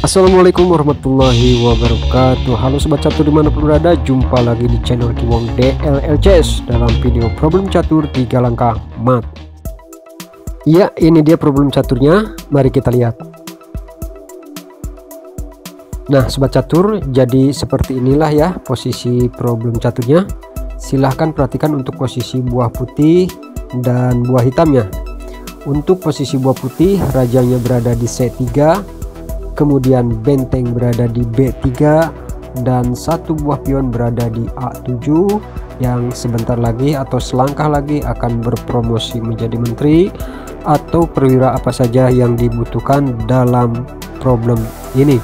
Assalamualaikum warahmatullahi wabarakatuh. Halo sobat catur dimanapun berada, jumpa lagi di channel Kiwong DLLCS dalam video problem catur 3 langkah mat. Ya, ini dia problem caturnya, mari kita lihat. Nah sobat catur, jadi seperti inilah ya posisi problem caturnya. Silahkan perhatikan untuk posisi buah putih dan buah hitamnya. Untuk posisi buah putih, rajanya berada di C3, kemudian benteng berada di B3, dan satu buah pion berada di A7 yang sebentar lagi atau selangkah lagi akan berpromosi menjadi menteri atau perwira apa saja yang dibutuhkan dalam problem ini.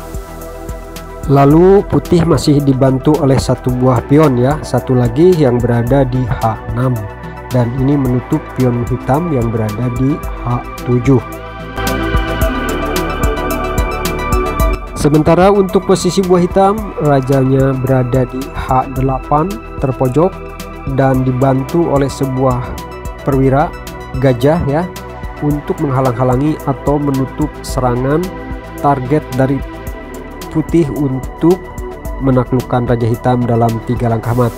Lalu putih masih dibantu oleh satu buah pion ya, satu lagi yang berada di H6, dan ini menutup pion hitam yang berada di H7. Sementara untuk posisi buah hitam, rajanya berada di H8 terpojok dan dibantu oleh sebuah perwira gajah ya, untuk menghalang-halangi atau menutup serangan target dari putih untuk menaklukkan raja hitam dalam 3 langkah mat.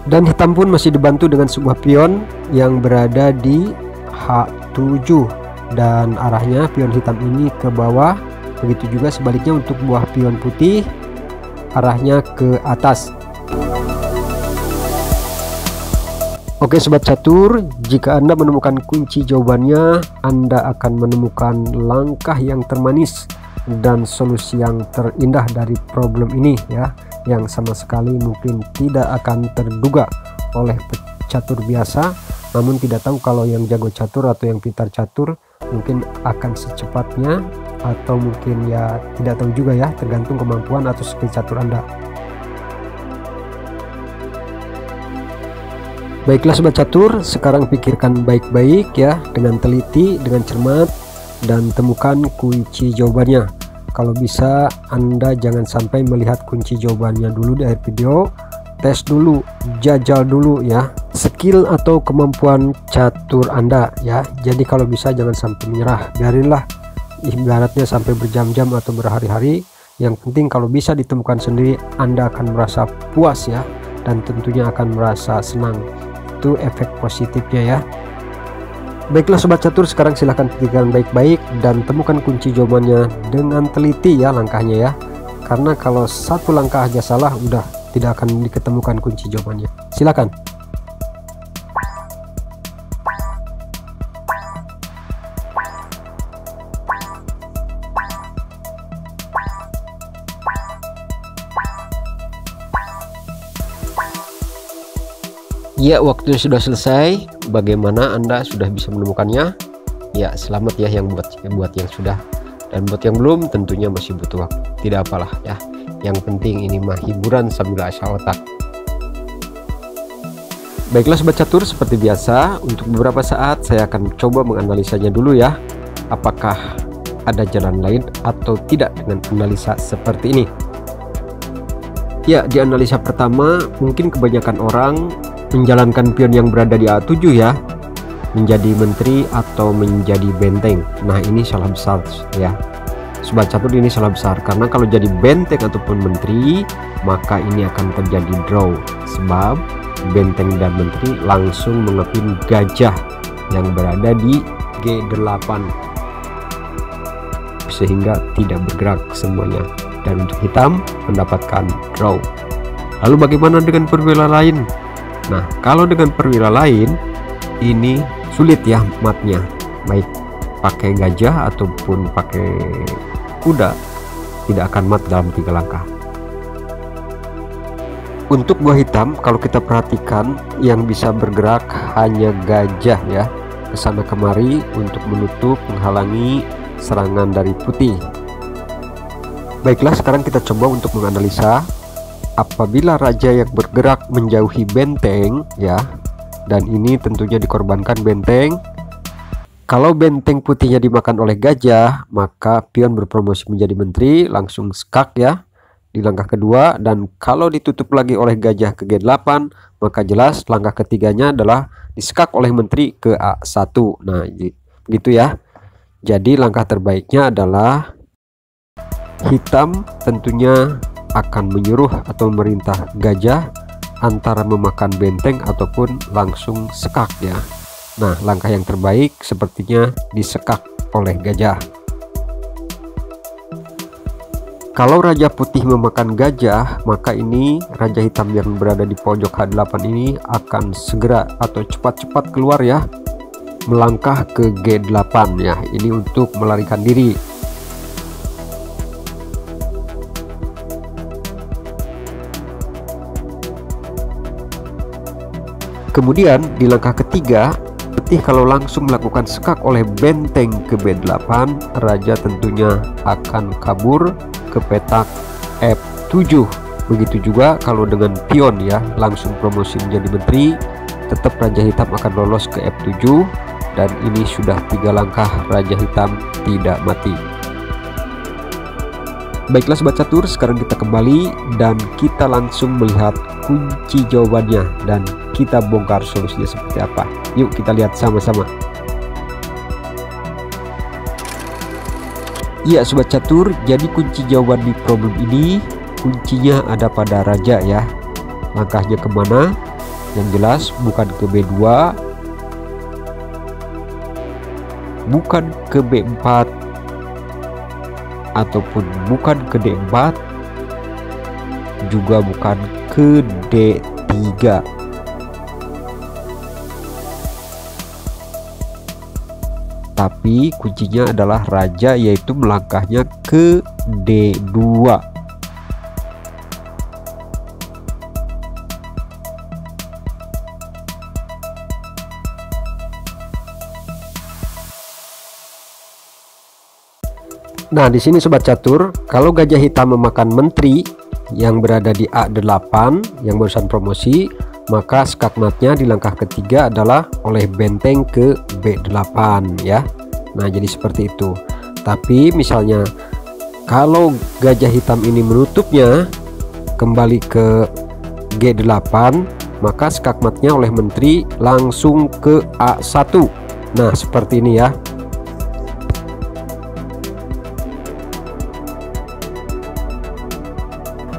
Dan hitam pun masih dibantu dengan sebuah pion yang berada di H7, dan arahnya pion hitam ini ke bawah. Begitu juga sebaliknya untuk buah pion putih, arahnya ke atas. Oke sobat catur, jika Anda menemukan kunci jawabannya, Anda akan menemukan langkah yang termanis dan solusi yang terindah dari problem ini ya, yang sama sekali mungkin tidak akan terduga oleh pecatur biasa. Namun tidak tahu kalau yang jago catur atau yang pintar catur mungkin akan secepatnya, atau mungkin ya tidak tahu juga ya, tergantung kemampuan atau skill catur Anda. Baiklah sobat catur, sekarang pikirkan baik-baik ya, dengan teliti, dengan cermat, dan temukan kunci jawabannya. Kalau bisa Anda jangan sampai melihat kunci jawabannya dulu di akhir video, tes dulu, jajal dulu ya skill atau kemampuan catur Anda ya. Jadi kalau bisa jangan sampai menyerah, biarinlah ibaratnya sampai berjam-jam atau berhari-hari. Yang penting kalau bisa ditemukan sendiri, Anda akan merasa puas ya, dan tentunya akan merasa senang. Itu efek positifnya ya. Baiklah sobat catur, sekarang silahkan pikirkan baik-baik dan temukan kunci jawabannya dengan teliti ya langkahnya ya, karena kalau satu langkah aja salah udah tidak akan diketemukan kunci jawabannya. Silakan. Ya, waktunya sudah selesai. Bagaimana Anda sudah bisa menemukannya? Ya, selamat ya yang buat yang sudah, dan buat yang belum tentunya masih butuh waktu. Tidak apalah ya. Yang penting ini mah hiburan sambil asah otak. Baiklah sobat catur, seperti biasa untuk beberapa saat saya akan coba menganalisanya dulu ya. Apakah ada jalan lain atau tidak dengan analisa seperti ini? Ya, di analisa pertama mungkin kebanyakan orang menjalankan pion yang berada di A7 ya, menjadi menteri atau menjadi benteng. Nah ini salah besar ya sobat catur, ini salah besar, karena kalau jadi benteng ataupun menteri maka ini akan terjadi draw, sebab benteng dan menteri langsung mengepin gajah yang berada di G8 sehingga tidak bergerak semuanya, dan untuk hitam mendapatkan draw. Lalu bagaimana dengan perwira lain? Nah kalau dengan perwira lain ini sulit ya matnya, baik pakai gajah ataupun pakai kuda tidak akan mat dalam 3 langkah. Untuk buah hitam kalau kita perhatikan yang bisa bergerak hanya gajah ya, kesana kemari untuk menutup menghalangi serangan dari putih. Baiklah, sekarang kita coba untuk menganalisa. Apabila raja yang bergerak menjauhi benteng ya, dan ini tentunya dikorbankan benteng. Kalau benteng putihnya dimakan oleh gajah, maka pion berpromosi menjadi menteri, langsung skak ya di langkah kedua. Dan kalau ditutup lagi oleh gajah ke G8, maka jelas langkah ketiganya adalah diskak oleh menteri ke A1. Nah gitu ya. Jadi langkah terbaiknya adalah Hitam tentunya akan menyuruh atau memerintah gajah antara memakan benteng ataupun langsung sekak ya. Nah, langkah yang terbaik sepertinya disekak oleh gajah. Kalau raja putih memakan gajah, maka ini raja hitam yang berada di pojok H8 ini akan segera atau cepat-cepat keluar ya, melangkah ke G8 ya. Ini untuk melarikan diri. Kemudian di langkah ketiga, putih kalau langsung melakukan sekak oleh benteng ke B8, raja tentunya akan kabur ke petak F7. Begitu juga kalau dengan pion ya, langsung promosi menjadi menteri, tetap raja hitam akan lolos ke F7, dan ini sudah 3 langkah raja hitam tidak mati. Baiklah sobat catur, sekarang kita kembali dan kita langsung melihat kunci jawabannya dan kita bongkar solusinya seperti apa. Yuk kita lihat sama-sama. Iya sobat catur, jadi kunci jawaban di problem ini kuncinya ada pada raja ya. Langkahnya kemana? Yang jelas bukan ke B2, bukan ke B4, ataupun bukan ke D4, juga bukan ke D3. Tapi kuncinya adalah raja, yaitu melangkahnya ke D2. Nah, di sini sobat catur, kalau gajah hitam memakan menteri yang berada di A8 yang barusan promosi, maka skakmatnya di langkah ketiga adalah oleh benteng ke B8 ya. Nah, jadi seperti itu. Tapi misalnya kalau gajah hitam ini menutupnya kembali ke G8, maka skakmatnya oleh menteri langsung ke A1. Nah, seperti ini ya.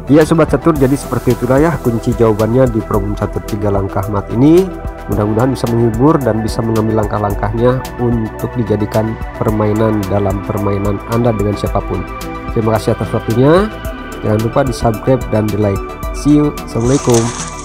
Ya sobat catur, jadi seperti itulah ya kunci jawabannya di problem 1 3 langkah mat ini. Mudah-mudahan bisa menghibur dan bisa mengambil langkah-langkahnya untuk dijadikan permainan dalam permainan Anda dengan siapapun. Terima kasih atas waktunya. Jangan lupa di subscribe dan di like. See you. Assalamualaikum.